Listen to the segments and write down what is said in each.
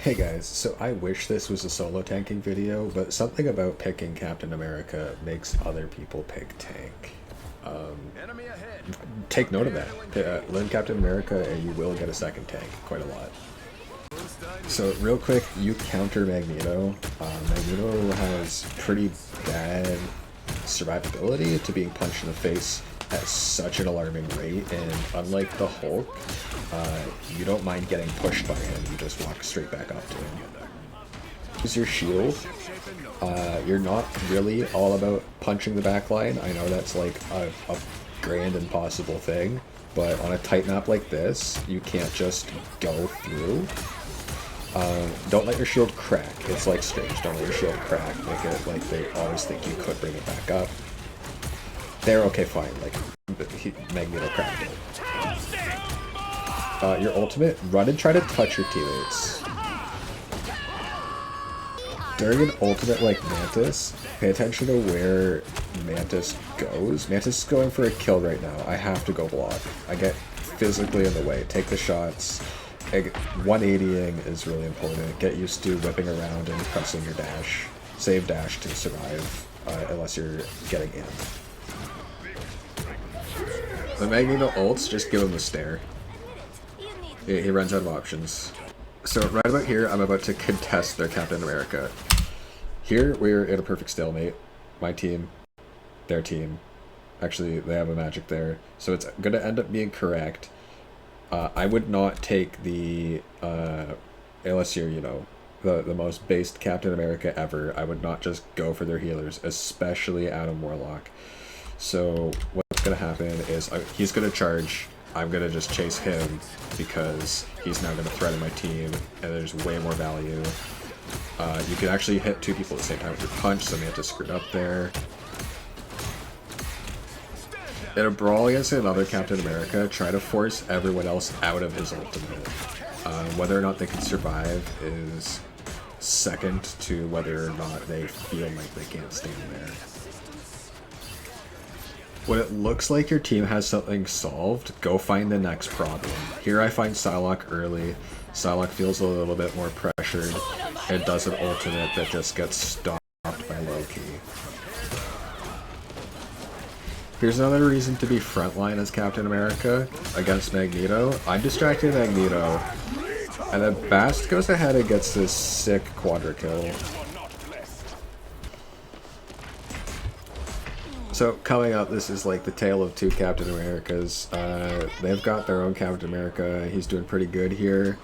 Hey guys, so I wish this was a solo tanking video, but something about picking Captain America makes other people pick tank. Enemy ahead. Take note of that. Learn Captain America and you will get a second tank, quite a lot. So real quick, you counter Magneto. Magneto has pretty bad survivability to being punched in the face at such an alarming rate, and unlike the Hulk, you don't mind getting pushed by him, you just walk straight back up to him. Use your shield. You're not really all about punching the back line. I know that's like a grand impossible thing, but on a tight map like this, you can't just go through. Don't let your shield crack. It's like Strange. Don't let your shield crack. Make it like they always think you could bring it back up. They're okay, fine. Like, Magneto cracked it. Your ultimate, run and try to touch your teammates. During an ultimate like Mantis, pay attention to where Mantis goes. Mantis is going for a kill right now. I have to go block. I get physically in the way. Take the shots. 180ing is really important. Get used to whipping around and pressing your dash. Save dash to survive, unless you're getting in. The Magneto ults, just give him a stare. He runs out of options. So right about here, I'm about to contest their Captain America. Here, we're in a perfect stalemate. My team, their team. Actually, they have a magic there. So it's going to end up being correct. I would not take the, unless you're, you know, the most based Captain America ever. I would not just go for their healers, especially Adam Warlock. So what's going to happen is he's going to charge. I'm going to just chase him because he's now going to threaten my team, and there's way more value. You can actually hit two people at the same time with your punch, so Mantis screwed up there. In a brawl against another Captain America, try to force everyone else out of his ultimate. Whether or not they can survive is second to whether or not they feel like they can't stand there. When it looks like your team has something solved, go find the next problem. Here I find Psylocke early. Psylocke feels a little bit more pressured and does an ultimate that just gets stopped by Loki. Here's another reason to be frontline as Captain America against Magneto. I'm distracting Magneto, and then Bast goes ahead and gets this sick quadra kill. So coming up, this is like the tale of two Captain Americas. They've got their own Captain America. He's doing pretty good here.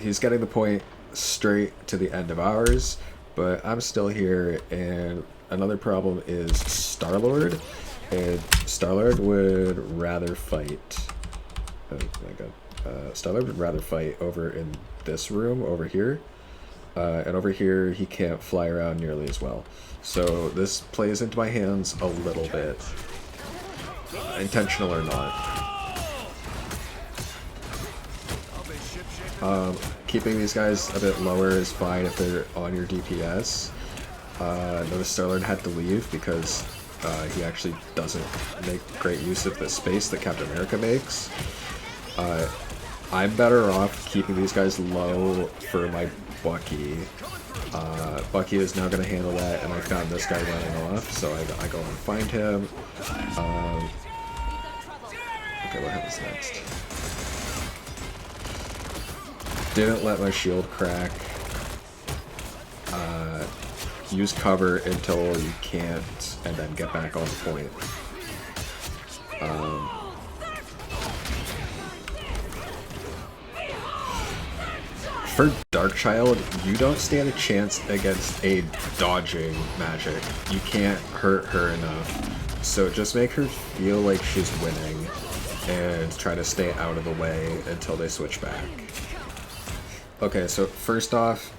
He's getting the point straight to the end of ours, but I'm still here, and another problem is Star-Lord. And Star-Lord would rather fight... Oh my god. Star-Lord would rather fight over in this room over here. And over here, he can't fly around nearly as well. So this plays into my hands a little bit. Intentional or not. Keeping these guys a bit lower is fine if they're on your DPS. Notice Star-Lord had to leave because he actually doesn't make great use of the space that Captain America makes. I'm better off keeping these guys low for my Bucky. Bucky is now going to handle that, and I found this guy running off, so I go and find him. Okay, what happens next? Didn't let my shield crack. Use cover until you can't, and then get back on the point. For Darkchild, you don't stand a chance against a dodging magic. You can't hurt her enough. So just make her feel like she's winning and try to stay out of the way until they switch back. Okay, so first off,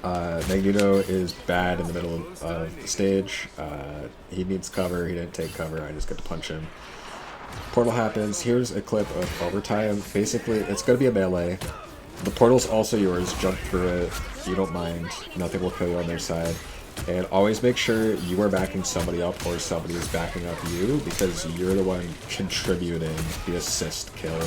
Magneto is bad in the middle of the stage. He needs cover, he didn't take cover, I just get to punch him. Portal happens, here's a clip of overtime. Basically, it's going to be a melee. The portal's also yours, jump through it, you don't mind, nothing will kill you on their side. And always make sure you are backing somebody up or somebody is backing up you, because you're the one contributing the assist kill.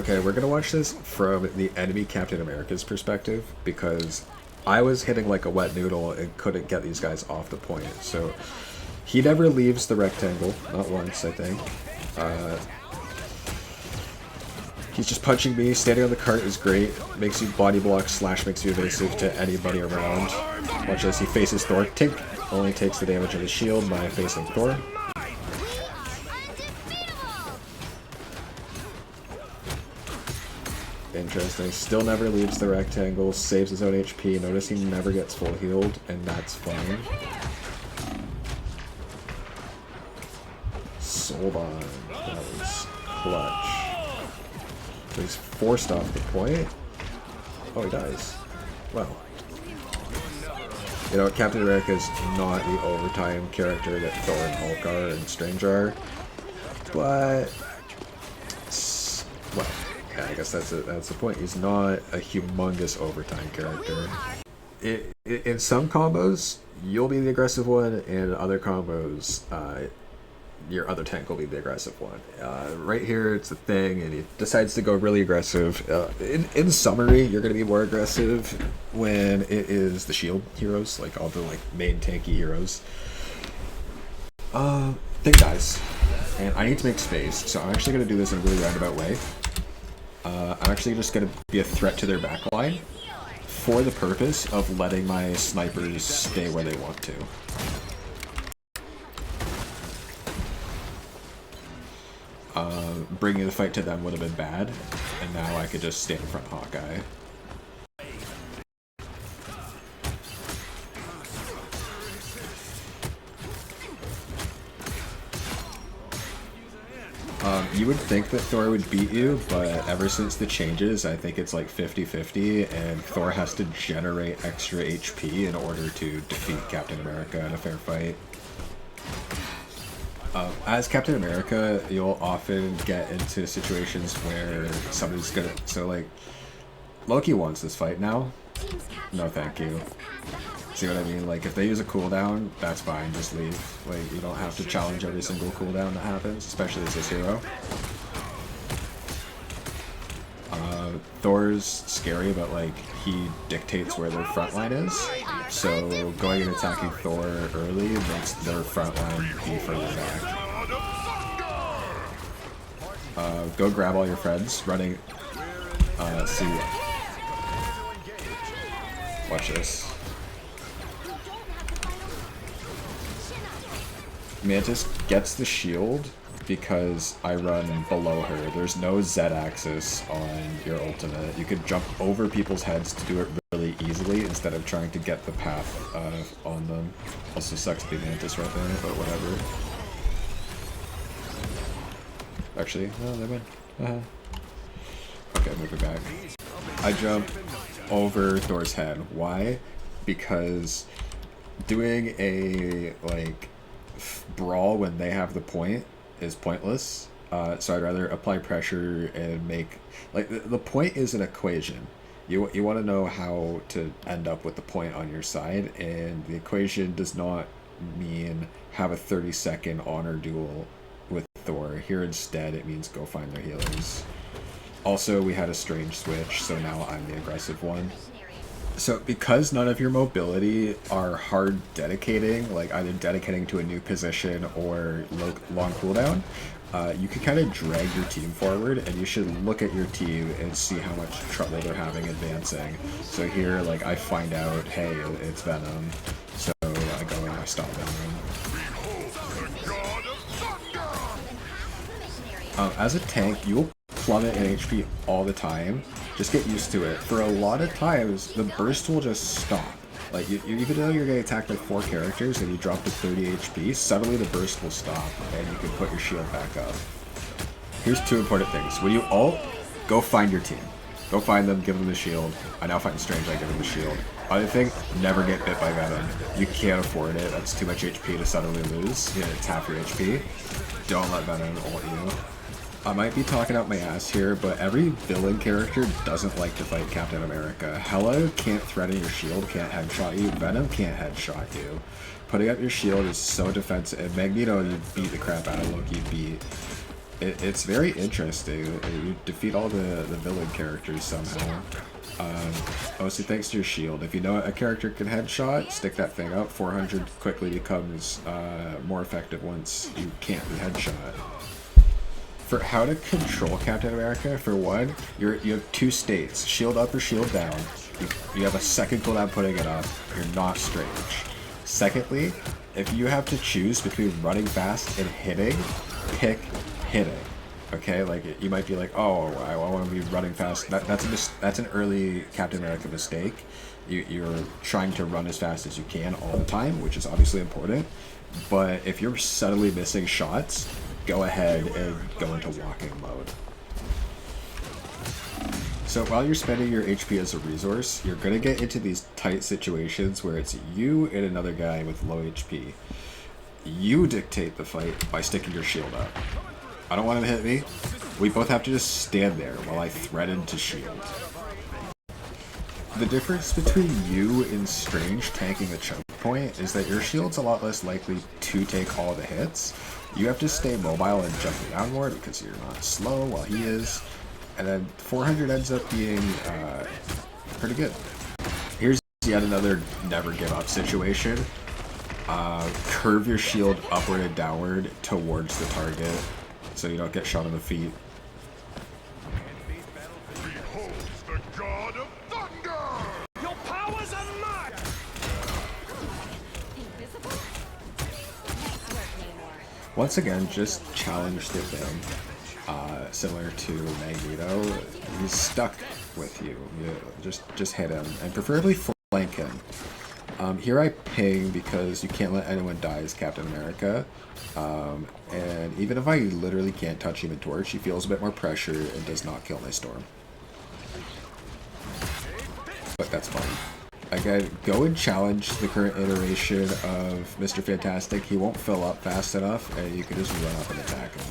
Okay, we're gonna watch this from the enemy Captain America's perspective because I was hitting like a wet noodle and couldn't get these guys off the point. So he never leaves the rectangle, not once, I think. He's just punching me. Standing on the cart is great. Makes you body block slash makes you evasive to anybody around. Watch this. He faces Thor. Tink only takes the damage of his shield by facing Thor. Interesting. Still never leaves the rectangle. Saves his own HP. Notice he never gets full healed, and that's fine. Sold on. That was clutch. So he's forced off the point. Oh, he dies. Well. You know, Captain America is not the overtime character that Thor and Hulk are and Strange are. But... well, yeah, I guess that's the point. He's not a humongous overtime character. In some combos, you'll be the aggressive one, and in other combos, your other tank will be the aggressive one. Right here, it's the thing, and he decides to go really aggressive. In summary, you're going to be more aggressive when it is the shield heroes, like all the like main tanky heroes. Thing dies, and I need to make space, so I'm actually going to do this in a really roundabout way. I'm actually just going to be a threat to their backline for the purpose of letting my snipers stay where they want to. Bringing the fight to them would have been bad, and now I could just stand in front of Hawkeye. You would think that Thor would beat you, but ever since the changes, I think it's like 50-50, and Thor has to generate extra HP in order to defeat Captain America in a fair fight. As Captain America, you'll often get into situations where somebody's gonna... So, like, Loki wants this fight now. No, thank you. See what I mean? Like, if they use a cooldown, that's fine, just leave. Like, you don't have to challenge every single cooldown that happens, especially as this hero. Thor's scary, but, like, he dictates where their front line is. So, going and attacking Thor early makes their front line be further back. Go grab all your friends, running, see, watch this. Mantis gets the shield because I run below her. There's no Z-axis on your ultimate. You could jump over people's heads to do it really easily instead of trying to get the path on them. Also sucks to be Mantis right there, but whatever. Actually, no, they win. Okay, moving back. I jump over Thor's head. Why? Because doing a, like, brawl when they have the point is pointless. So I'd rather apply pressure and make... Like, the point is an equation. You want to know how to end up with the point on your side, and the equation does not mean have a 30-second honor duel with Thor. Here instead it means go find their healers. Also, we had a Strange switch, so now I'm the aggressive one. So because none of your mobility are hard dedicating, like either dedicating to a new position or long cooldown, you can kind of drag your team forward, and you should look at your team and see how much trouble they're having advancing. So here, like, I find out, hey, it's Venom, so I go and I stop Venom. As a tank, you will plummet in HP all the time. Just get used to it. For a lot of times, the burst will just stop. Like, even though you're getting attacked by 4 characters and you drop to 30 HP, suddenly the burst will stop, and you can put your shield back up. Here's 2 important things. When you ult, go find your team. Go find them, give them the shield. I now find Strange, I give them the shield. Other thing, never get bit by Venom. You can't afford it. That's too much HP to suddenly lose. Yeah, it's half your HP. Don't let Venom ult you. I might be talking out my ass here, but every villain character doesn't like to fight Captain America. Hela can't threaten your shield, can't headshot you. Venom can't headshot you. Putting up your shield is so defensive. Magneto, you beat the crap out of Loki, beat. It's very interesting. You defeat all the villain characters somehow. Mostly thanks to your shield. If you know a character can headshot, stick that thing up. 400 quickly becomes more effective once you can't be headshot. For how to control Captain America, for one, you have two states: shield up or shield down. You have a second cooldown putting it up. You're not Strange. Secondly, if you have to choose between running fast and hitting, pick hitting. Okay, like you might be like, oh, I want to be running fast. That's an early Captain America mistake. You're trying to run as fast as you can all the time, which is obviously important. But if you're subtly missing shots, go ahead and go into walking mode. So while you're spending your HP as a resource, you're gonna get into these tight situations where it's you and another guy with low HP. You dictate the fight by sticking your shield up. I don't want him to hit me. We both have to just stand there while I threaten to shield. The difference between you and Strange tanking the choke point is that your shield's a lot less likely to take all the hits. You have to stay mobile and jump around more because you're not slow while he is. And then 400 ends up being pretty good. Here's yet another never give up situation. Curve your shield upward and downward towards the target so you don't get shot in the feet. Behold the god of thunder! Your powers are mine! Invisible? Nice work, Namor. Once again, just challenge the thing. Similar to Magneto, he's stuck with you. Just hit him, and preferably flank him. Here I ping because you can't let anyone die as Captain America. And even if I literally can't touch Human Torch, he feels a bit more pressure and does not kill my Storm. But that's fine. Again, go and challenge the current iteration of Mr. Fantastic. He won't fill up fast enough, and you can just run up and attack him.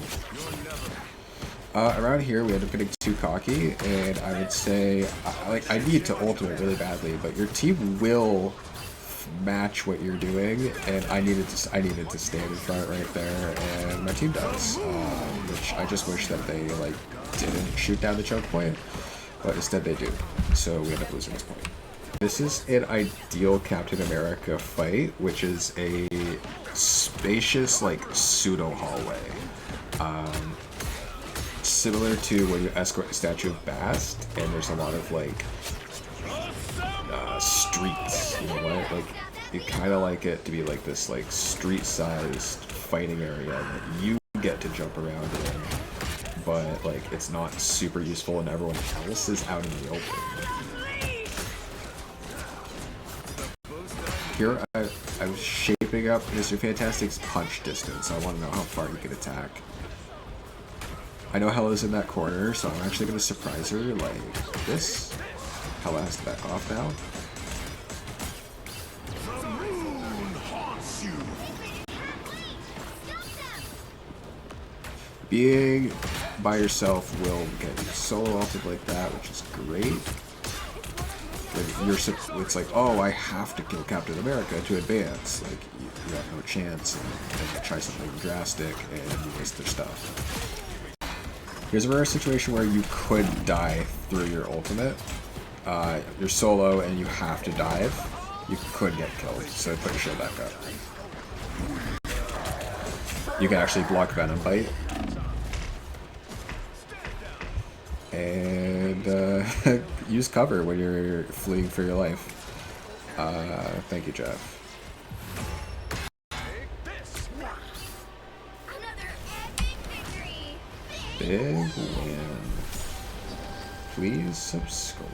Around here, we end up getting too cocky, and I would say, I need to ultimate really badly, but your team will match what you're doing, and I needed to stand in front right there, and my team does, which I just wish that they didn't shoot down the choke point, but instead they do, so we end up losing this point. This is an ideal Captain America fight, which is a spacious pseudo hallway. Similar to when you escort the statue of Bast, and there's a lot of streets. You know what? You kind of like it to be like this street-sized fighting area that you get to jump around in, but it's not super useful, and everyone else is out in the open. Here I was shaping up Mr. Fantastic's punch distance. I want to know how far he can attack. I know Hela's in that corner, so I'm actually going to surprise her like this. Hela has to back off now. Being by yourself will get you solo ulted like that, which is great. It's like, oh, I have to kill Captain America to advance. You have no chance, and then you try something drastic, and you waste their stuff. Here's a rare situation where you could die through your ultimate. You're solo and you have to dive. You could get killed, so put your shield back up. You can actually block Venom Bite. And use cover when you're fleeing for your life. Thank you, Jeff. Big win. Please subscribe.